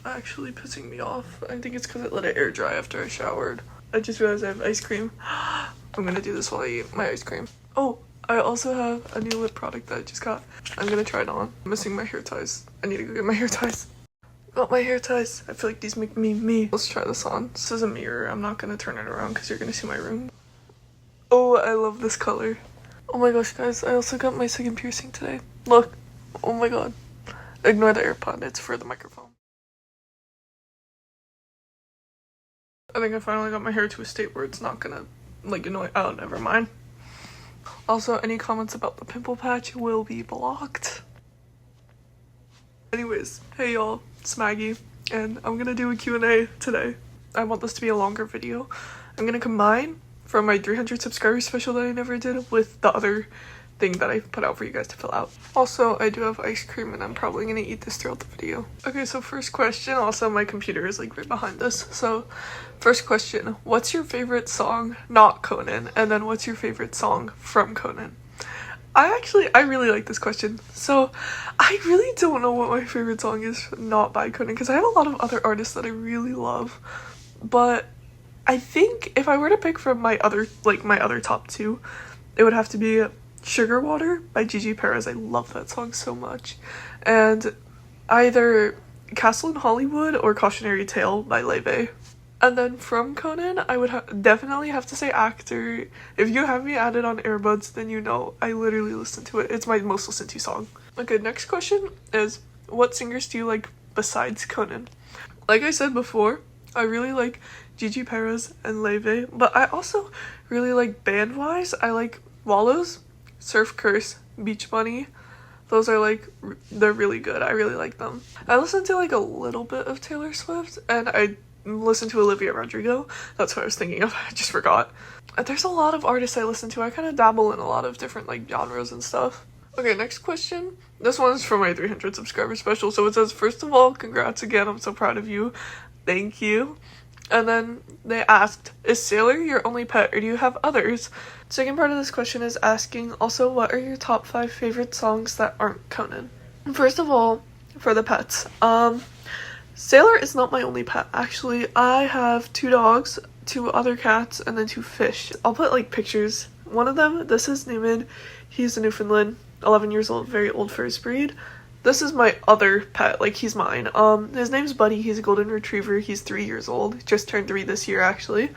actually pissing me off. I think it's because I let it air dry after I showered. I just realized I have ice cream. I'm gonna do this while I eat my ice cream. Oh, I also have a new lip product that I just got. I'm gonna try it on. I'm missing my hair ties. I need to go get my hair ties. Got my hair ties. I feel like these make me me. Let's try this on. This is a mirror. I'm not gonna turn it around because you're gonna see my room. Oh, I love this color. Oh my gosh, guys. I also got my second piercing today. Look. Oh my god. Ignore the AirPod. It's for the microphone. I think I finally got my hair to a state where it's not gonna, like, annoy- oh, never mind. Also, any comments about the pimple patch will be blocked. Anyways, hey y'all, it's Maggie, and I'm gonna do a Q&A today. I want this to be a longer video. I'm gonna combine from my 300 subscribers special that I never did with the other thing that I put out for you guys to fill out. Also, I do have ice cream and I'm probably gonna eat this throughout the video. Okay, so first question, also my computer is like right behind this. So first question, what's your favorite song, not Conan? And then what's your favorite song from Conan? I really like this question. So I really don't know what my favorite song is not by Conan because I have a lot of other artists that I really love. But I think if I were to pick from my other top two, it would have to be Sugar Water by Gigi Perez. I love that song so much. And either Castle in Hollywood or Cautionary Tale by Leve. And then from Conan, I would definitely have to say Actor. If you have me added on earbuds, then you know I literally listen to it. It's my most listened to song. Okay, next question is, what singers do you like besides Conan? Like I said before, I really like Gigi Perez and Leve, but I also really like band-wise. I like Wallows, Surf Curse, Beach Bunny. Those are like, they're really good. I really like them. I listen to like a little bit of Taylor Swift, and I listen to Olivia Rodrigo. That's what I was thinking of. I just forgot. There's a lot of artists I listen to. I kind of dabble in a lot of different like genres and stuff. Okay, next question. This one's for my 300 subscriber special. So it says, first of all, congrats again. I'm so proud of you. Thank you. And then they asked, is Sailor your only pet or do you have others? Second part of this question is asking also, what are your top 5 favorite songs that aren't Conan? First of all, for the pets, Sailor is not my only pet. Actually, I have 2 dogs, 2 other cats, and then 2 fish. I'll put like pictures. One of them, this is Newman. He's a Newfoundland, 11 years old, very old for his breed. This is my other pet, like he's mine. His name's Buddy. He's a golden retriever. He's 3 years old. Just turned 3 this year, actually.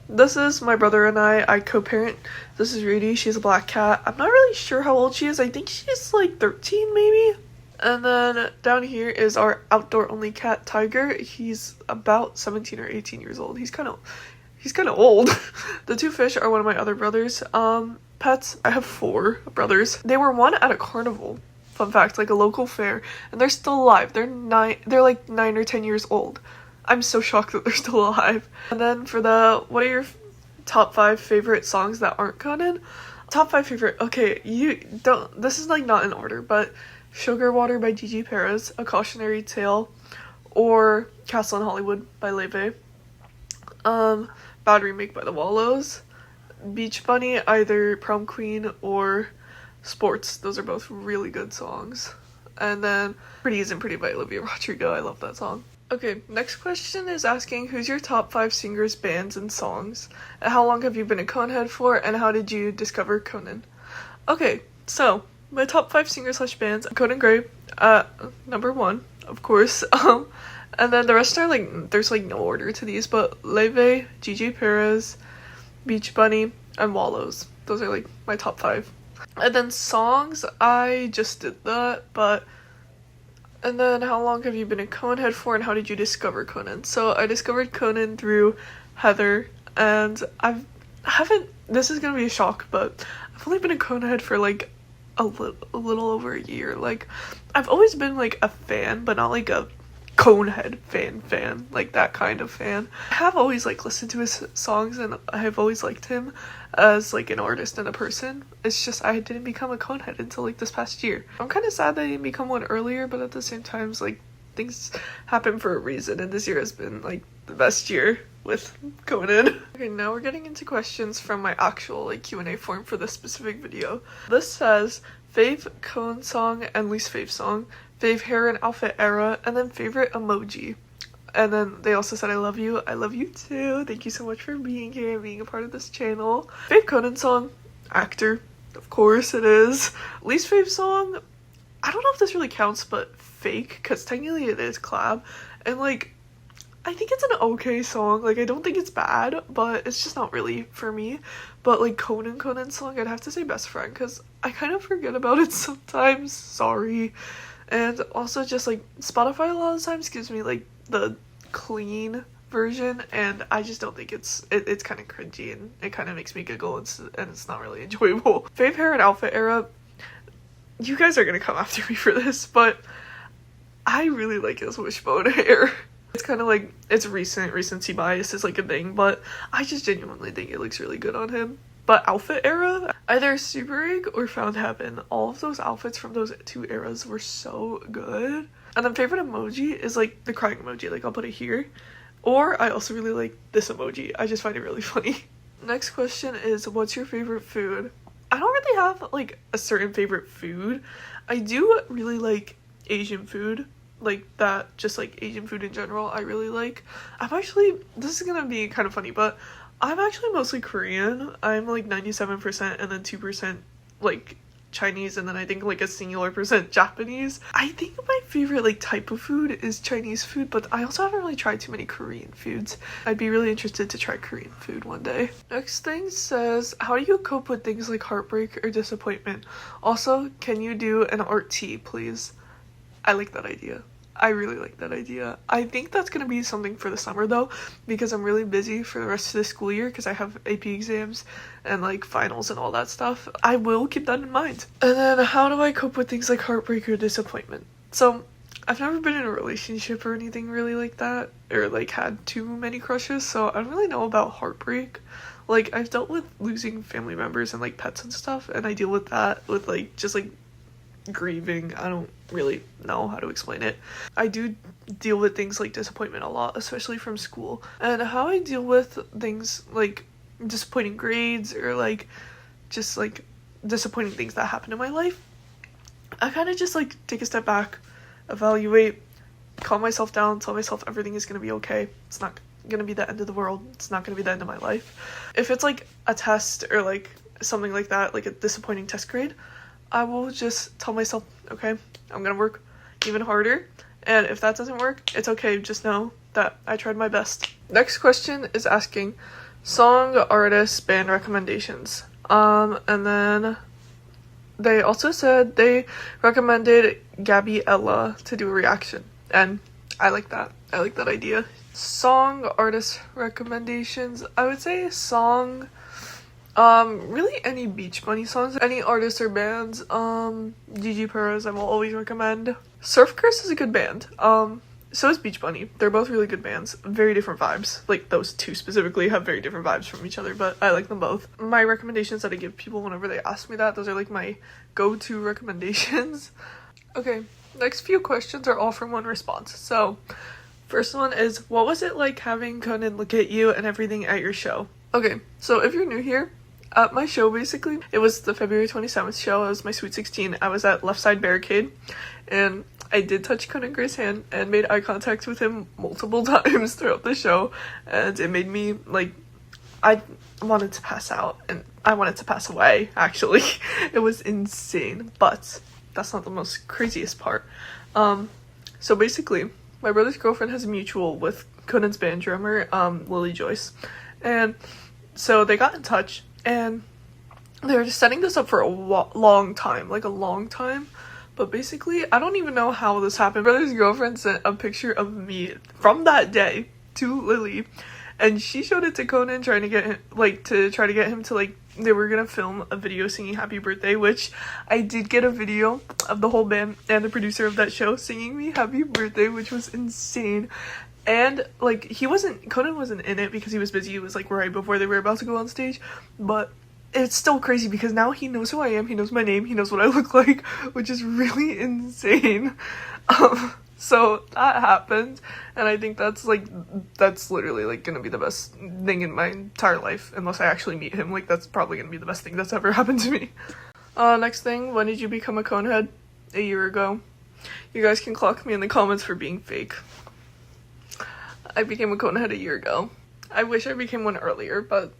This is my brother and I co-parent. This is Rudy. She's a black cat. I'm not really sure how old she is. I think she's like 13 maybe. And then down here is our outdoor only cat, Tiger. He's about 17 or 18 years old. He's kind of old. The 2 fish are one of my other brothers. Pets, I have 4 brothers. They were won at a carnival. Fun fact, like a local fair, and they're still alive. They're like 9 or 10 years old. I'm so shocked that they're still alive. And then for the, what are your top 5 favorite songs that aren't Conan? Top 5 favorite, okay, this is like not in order, but Sugar Water by Gigi Perez, A Cautionary Tale, or Castle in Hollywood by Leve, Bad Remake by the Wallows, Beach Bunny, either Prom Queen or Sports. Those are both really good songs. And then Pretty Isn't Pretty by Olivia Rodrigo. I love that song. Okay, next question is asking, who's your top 5 singers, bands, and songs? And how long have you been a conehead for? And how did you discover Conan? Okay, so my top 5 singers / bands, Conan Gray, number 1, of course. And then the rest are like, there's like no order to these, but Leve, Gigi Perez, Beach Bunny, and Wallows. Those are like my top 5. And then songs, I just did that, but... And then how long have you been a conehead for, and how did you discover Conan? So I discovered Conan through Heather, and this is gonna be a shock, but I've only been a conehead for like a little over a year. Like, I've always been like a fan, but not like a conehead fan, like that kind of fan. I have always like listened to his songs, and I have always liked him as like an artist and a person. It's just I didn't become a conehead until like this past year. I'm kind of sad that I didn't become one earlier, but at the same time, like, things happen for a reason, and this year has been like the best year with Conan. Okay, now we're getting into questions from my actual like Q&A form for this specific video. This says fave Conan song and least fave song, fave hair and outfit era, and then favorite emoji. And then they also said, I love you. I love you too. Thank you so much for being here and being a part of this channel. Fave Conan song, Actor. Of course it is. Least fave song, I don't know if this really counts, but Fake, because technically it is collab. And like, I think it's an okay song. Like, I don't think it's bad, but it's just not really for me. But like Conan song, I'd have to say Best Friend, because I kind of forget about it sometimes. Sorry. And also just like Spotify a lot of times gives me like the clean version, and I just don't think it's kind of cringy, and it kind of makes me giggle, and it's not really enjoyable. Fave hair and outfit era, you guys are gonna come after me for this, but I really like his wishbone hair. It's kind of like, it's recency bias is like a thing, but I just genuinely think it looks really good on him. But outfit era, either Super Egg or Found Heaven, all of those outfits from those two eras were so good. And then favorite emoji is like the crying emoji, like I'll put it here. Or I also really like this emoji, I just find it really funny. Next question is, what's your favorite food? I don't really have like a certain favorite food. I do really like Asian food, like that, just like Asian food in general I really like. This is gonna be kind of funny, but I'm actually mostly Korean. I'm like 97% and then 2% like Chinese, and then I think like a singular percent Japanese. I think my favorite like type of food is Chinese food, but I also haven't really tried too many Korean foods. I'd be really interested to try Korean food one day. Next thing says, how do you cope with things like heartbreak or disappointment? Also, can you do an art tea, please? I like that idea. I really like that idea. I think that's gonna be something for the summer though, because I'm really busy for the rest of the school year because I have AP exams and like finals and all that stuff. I will keep that in mind. And then, how do I cope with things like heartbreak or disappointment? So I've never been in a relationship or anything really like that, or like had too many crushes, so I don't really know about heartbreak. Like, I've dealt with losing family members and like pets and stuff, and I deal with that with like just like grieving. I don't really know how to explain it. I do deal with things like disappointment a lot, especially from school. And how I deal with things like disappointing grades or like just like disappointing things that happen in my life, I kind of just like take a step back, evaluate, calm myself down, tell myself everything is gonna be okay. It's not gonna be the end of the world. It's not gonna be the end of my life. If it's like a test or like something like that, like a disappointing test grade, I will just tell myself, okay, I'm gonna work even harder, and if that doesn't work, it's okay, just know that I tried my best. Next question is asking song, artist, band recommendations. And then they also said they recommended Gabriella to do a reaction, and I like that. I like that idea. Song, artist recommendations, I would say song, really any Beach Bunny songs, any artists or bands. Gigi Perez I will always recommend. Surf Curse is a good band. So is Beach Bunny. They're both really good bands. Very different vibes. Like, those two specifically have very different vibes from each other, but I like them both. My recommendations that I give people whenever they ask me that, those are like my go-to recommendations. Okay, next few questions are all from one response. So, first one is, what was it like having Conan look at you and everything at your show? Okay, so if you're new here, at my show, basically, it was the February 27th show. It was my Sweet 16. I was at Left Side Barricade, and I did touch Conan Gray's hand and made eye contact with him multiple times throughout the show, and it made me, like, I wanted to pass out, and I wanted to pass away, actually. It was insane, but that's not the most craziest part. So basically, my brother's girlfriend has a mutual with Conan's band drummer, Lily Joyce, and so they got in touch, and they were just setting this up for a long time, but basically, I don't even know how this happened. Brother's girlfriend sent a picture of me from that day to Lily, and she showed it to Conan, trying to get him, they were gonna film a video singing happy birthday, which I did get a video of the whole band and the producer of that show singing me happy birthday, which was insane. And like, Conan wasn't in it because he was busy. It was like right before they were about to go on stage, but it's still crazy because now he knows who I am, he knows my name, he knows what I look like, which is really insane. So that happened, and I think that's literally like gonna be the best thing in my entire life, unless I actually meet him. Like, that's probably gonna be the best thing that's ever happened to me. Next thing, when did you become a conehead? A year ago. You guys can clock me in the comments for being fake. I became a conehead a year ago. I wish I became one earlier, but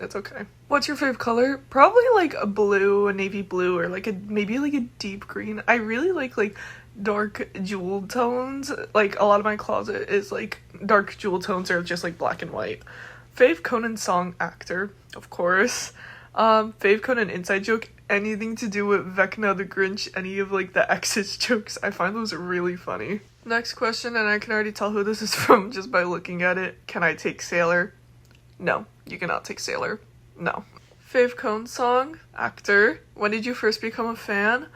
it's okay. What's your fave color? Probably like a blue, a navy blue, or like maybe like a deep green. I really like dark jewel tones. Like a lot of my closet is like dark jewel tones or just like black and white. Fave Conan song actor, of course. Fave Conan inside joke, anything to do with Vecna the Grinch, any of like the exes jokes. I find those really funny. Next question, and I can already tell who this is from just by looking at it. Can I take Sailor? No, you cannot take Sailor. No. Fave Cone song actor. When did you first become a fan?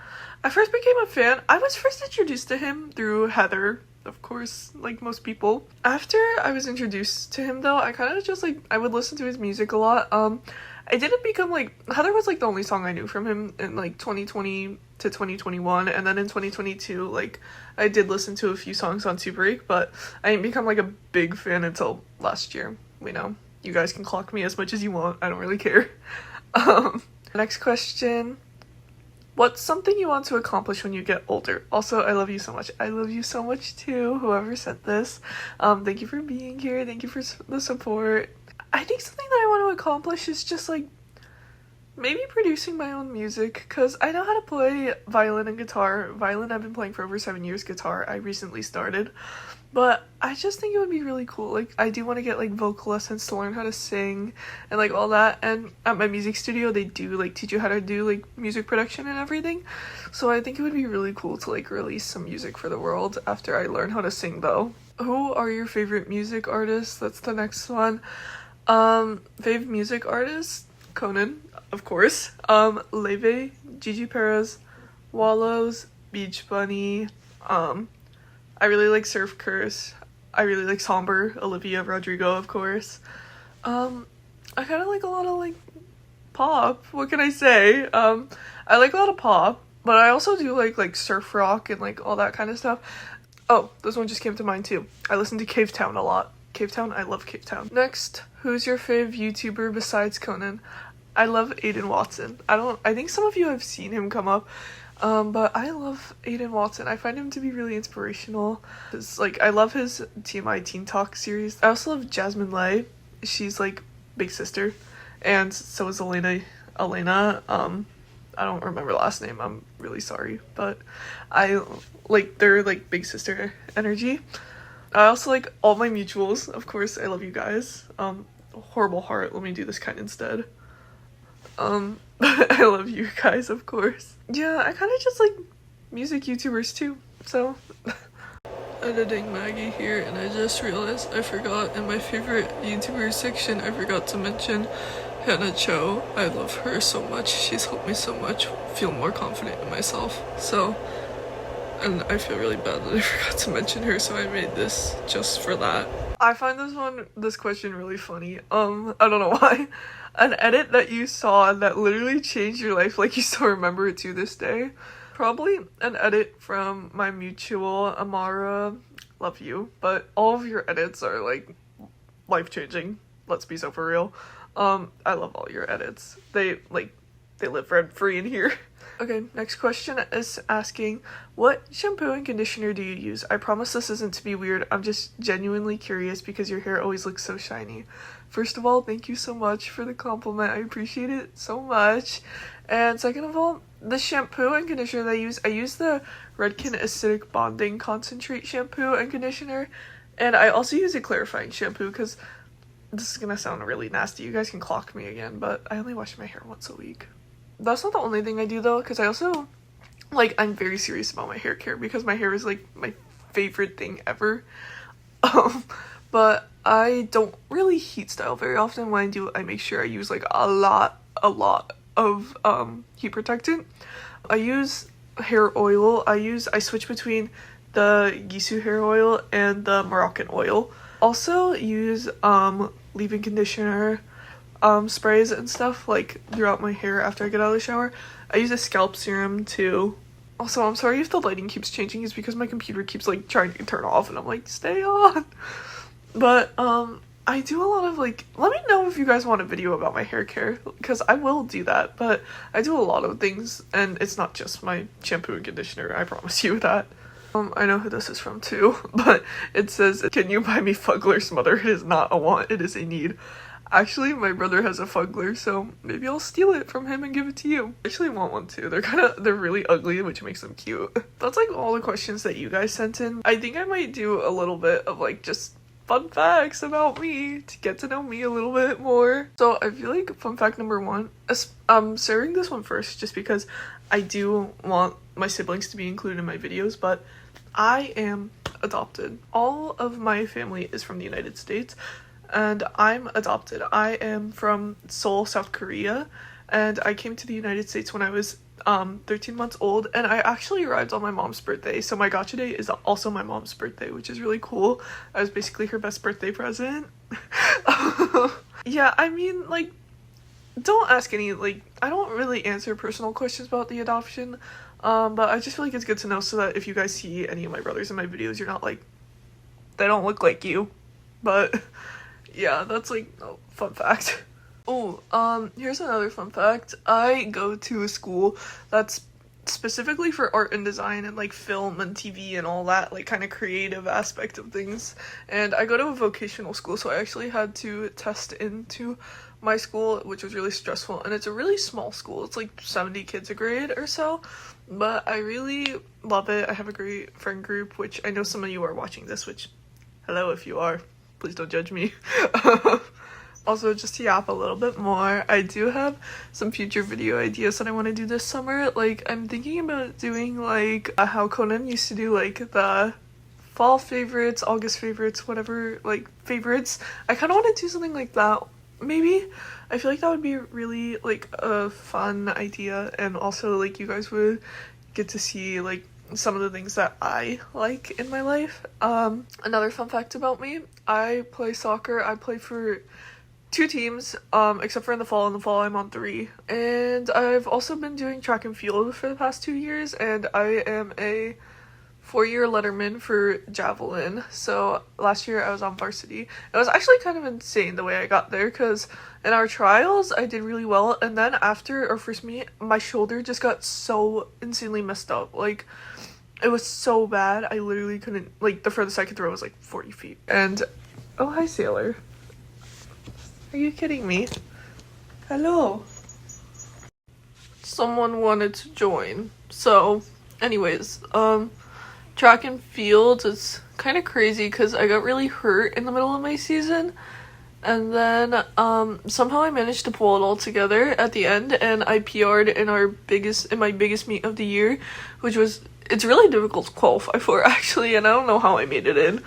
I first became a fan. I was first introduced to him through Heather, of course, like most people. After I was introduced to him though, I kind of just like, I would listen to his music a lot. I didn't become like, Heather was like the only song I knew from him in like 2020 to 2021, and then in 2022 like I did listen to a few songs on Break, but I didn't become like a big fan until last year. We know. You guys can clock me as much as you want. I don't really care. Next question. What's something you want to accomplish when you get older? Also, I love you so much. I love you so much too, whoever sent this. Thank you for being here. Thank you for the support. I think something that I want to accomplish is just like maybe producing my own music, because I know how to play violin and guitar. Violin I've been playing for over 7 years. Guitar I recently started. But I just think it would be really cool. Like, I do want to get like vocal lessons to learn how to sing and like all that. And at my music studio, they do like teach you how to do like music production and everything. So I think it would be really cool to like release some music for the world after I learn how to sing though. Who are your favorite music artists? That's the next one. Fave music artists? Conan, of course. Leve, Gigi Perez, Wallows, Beach Bunny, I really like Surf Curse. I really like Somber, Olivia Rodrigo, of course. I kind of like a lot of like pop. What can I say? I like a lot of pop, but I also do like surf rock and like all that kind of stuff. Oh, this one just came to mind too. I listen to Cave Town a lot. Cave Town, I love Cave Town. Next, who's your fave YouTuber besides Conan? I love Aiden Watson. I think some of you have seen him come up. But I love Aiden Watson. I find him to be really inspirational. Like, I love his TMI Teen Talk series. I also love Jasmine Lay. She's like big sister, and so is alena. I don't remember the last name. I'm really sorry, but I like their like big sister energy. I also like all my mutuals. Of course, I love you guys. Horrible heart. Let me do this kind instead. I love you guys, of course. Yeah, I kind of just like music YouTubers too, so. Editing Maggie here, and I just realized I forgot in my favorite YouTuber section, I forgot to mention Hannah Cho. I love her so much. She's helped me so much feel more confident in myself. So, and I feel really bad that I forgot to mention her, so I made this just for that. I find this question really funny. I don't know why. An edit that you saw that literally changed your life, like you still remember it to this day. Probably an edit from my mutual, Amara. Love you. But all of your edits are like life-changing. Let's be so for real. I love all your edits. They live rent-free in here. Okay, next question is asking, what shampoo and conditioner do you use? I promise this isn't to be weird. I'm just genuinely curious because your hair always looks so shiny. First of all, thank you so much for the compliment. I appreciate it so much. And second of all, the shampoo and conditioner that I use the Redken Acidic Bonding Concentrate shampoo and conditioner. And I also use a clarifying shampoo because this is gonna sound really nasty. You guys can clock me again, but I only wash my hair once a week. That's not the only thing I do though, because I also, like, I'm very serious about my hair care because my hair is like my favorite thing ever. But I don't really heat style very often. When I do, I make sure I use like a lot of heat protectant. I use hair oil. I switch between the Gisu hair oil and the Moroccan oil. Also use leave-in conditioner sprays and stuff like throughout my hair after I get out of the shower. I use a scalp serum too. Also, I'm sorry if the lighting keeps changing. It's because my computer keeps like trying to turn off and I'm like, stay on. But I do a lot of like, let me know if you guys want a video about my hair care, because I will do that. But I do a lot of things and it's not just my shampoo and conditioner, I promise you that. I know who this is from too, but it says, "Can you buy me fugglers, mother? It is not a want, it is a need." Actually, my brother has a fuggler, so maybe I'll steal it from him and give it to you. I actually want one too. They're really ugly, which makes them cute. That's like all the questions that you guys sent in. I think I might do a little bit of like just fun facts about me to get to know me a little bit more. So I feel like fun fact number one, I'm sharing this one first just because I do want my siblings to be included in my videos, but I am adopted. All of my family is from the United States. And I'm adopted. I am from Seoul, South Korea, and I came to the United States when I was 13 months old, and I actually arrived on my mom's birthday, so my gotcha day is also my mom's birthday, which is really cool. I was basically her best birthday present. Yeah, I mean, like, don't ask any, like, I don't really answer personal questions about the adoption, but I just feel like it's good to know so that if you guys see any of my brothers in my videos, you're not like, they don't look like you, but... yeah, that's like a fun fact. Oh, here's another fun fact. I go to a school that's specifically for art and design and like film and TV and all that, like kind of creative aspect of things. And I go to a vocational school, so I actually had to test into my school, which was really stressful. And it's a really small school. It's like 70 kids a grade or so. But I really love it. I have a great friend group, which I know some of you are watching this, which hello if you are. Please don't judge me. Also, just to yap a little bit more, I do have some future video ideas that I want to do this summer. Like, I'm thinking about doing, like, how Conan used to do, like, the fall favorites, August favorites, whatever, like, favorites. I kind of want to do something like that, maybe. I feel like that would be really, like, a fun idea, and also, like, you guys would get to see, like, some of the things that I like in my life. Another fun fact about me, I play soccer. I play for 2 teams, except for in the fall. In the fall, I'm on 3. And I've also been doing track and field for the past 2 years, and I am a 4-year letterman for javelin. So last year I was on varsity. It was actually kind of insane the way I got there, because in our trials I did really well, and then after our first meet, my shoulder just got so insanely messed up. Like, it was so bad, I literally couldn't, like, the furthest I could throw was like 40 feet. And, oh, hi, Sailor. Are you kidding me? Hello. Someone wanted to join. So, anyways, track and field is kind of crazy because I got really hurt in the middle of my season. And then, somehow I managed to pull it all together at the end, and I PR'd in my biggest meet of the year, which was, it's really difficult to qualify for, actually, and I don't know how I made it in.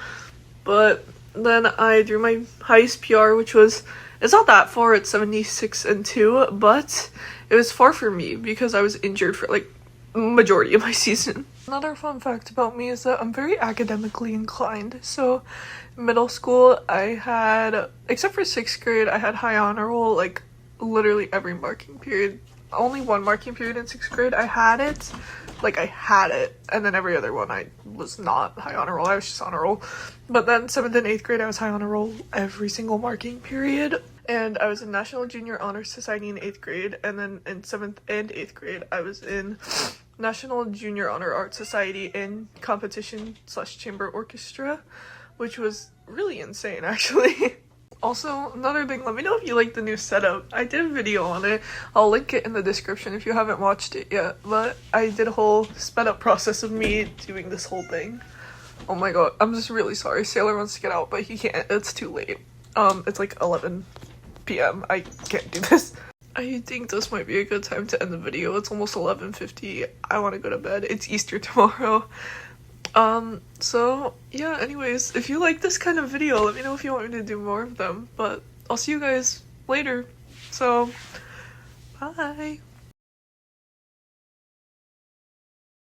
But then I drew my highest PR, which was, it's not that far, it's 76-2, but it was far for me because I was injured for, like, majority of my season. Another fun fact about me is that I'm very academically inclined. So middle school, I had, except for 6th grade, I had high honor roll, like, literally every marking period. Only one marking period in 6th grade, I had it. Like, I had it, and then every other one I was not high honor roll, I was just honor roll. But then 7th and 8th grade, I was high honor roll every single marking period. And I was in National Junior Honor Society in 8th grade, and then in 7th and 8th grade, I was in National Junior Honor Art Society in competition/chamber orchestra, which was really insane, actually. Also, another thing, let me know if you like the new setup. I did a video on it. I'll link it in the description if you haven't watched it yet. But I did a whole sped up process of me doing this whole thing. Oh my god, I'm just really sorry. Sailor wants to get out, but he can't. It's too late. It's like 11 p.m. I can't do this. I think this might be a good time to end the video. It's almost 11:50. I want to go to bed. It's Easter tomorrow. So yeah, anyways, if you like this kind of video, let me know if you want me to do more of them, but I'll see you guys later. So, bye.